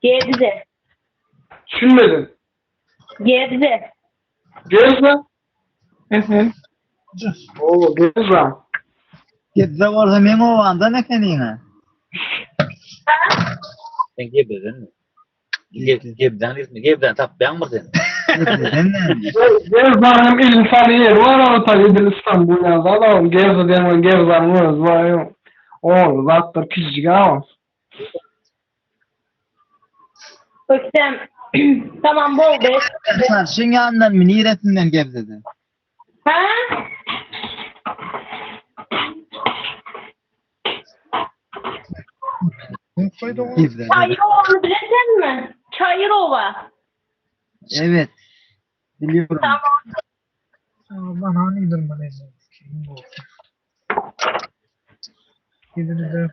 Gebze. Düşünmedin. Gebze. Gezme. Hı. Oo gezme. Gebze olsa men owanda ne kenine? Sen gebden mi? Gebden ismi. Gebden tapyan mı sen? Gebze'den ne? Gezme hem insan yeri var ama tabii İstanbul yazdı adam. Gezme diyen gezme var. O zaten küçük ama. Öksem. Tamam bol be. Sarşın yanından mı? Niretinden Gebze'den? Ha? Gebze'den. Çayırova'nı bilecek mi? Çayırova. Evet. Biliyorum. Tamam. Bana hangidir bana izin? Gidini de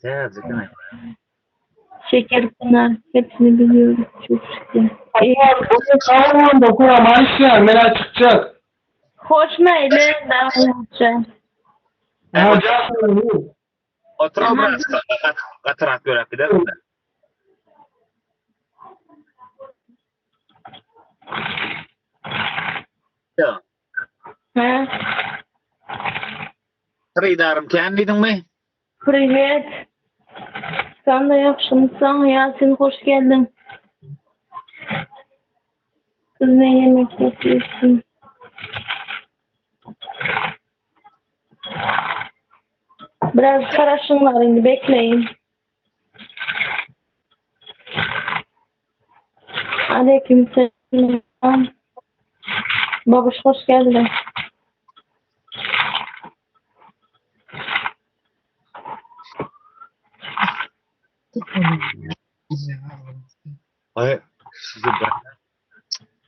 Ya zaten. Şekerpınar. Hepsini biliyorum. Çok şükür. Ama bugün kavramın da kuramayız ya. Merak çıkacak. Hoş meyle. Daha yapacağım. Ya canım. Oturan biraz katarak görek gider mi? Ya. Ha? Kırıydarım kendidin mi? Привет. Sen de yapmışsın. Yasin hoş geldin. Kız ne yemek yapıyorsun? Biraz karışın var şimdi bekleyin. Aleykümselam. Babuş hoş geldin. tutmadı. Güzel abi. Hayır. Sizi bırak.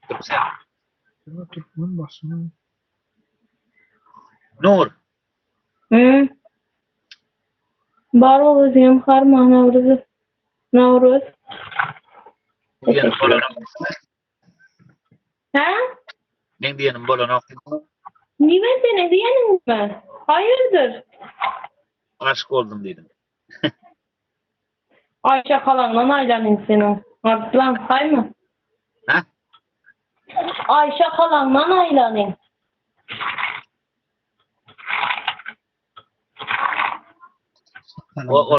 Dur sen. Tutmanın başına. Nur. Hı? Bar olacağım harma Navruz. Navruz. Diyelim bolana. Ha? Ne diyelim bolana? Niye seni diyelim mi? Hayırdır? Aşık oldum dedim. Ayşe kalanla aylanın senin. Aslan hay mı? Ha? Ayşe kalanla aylanın. O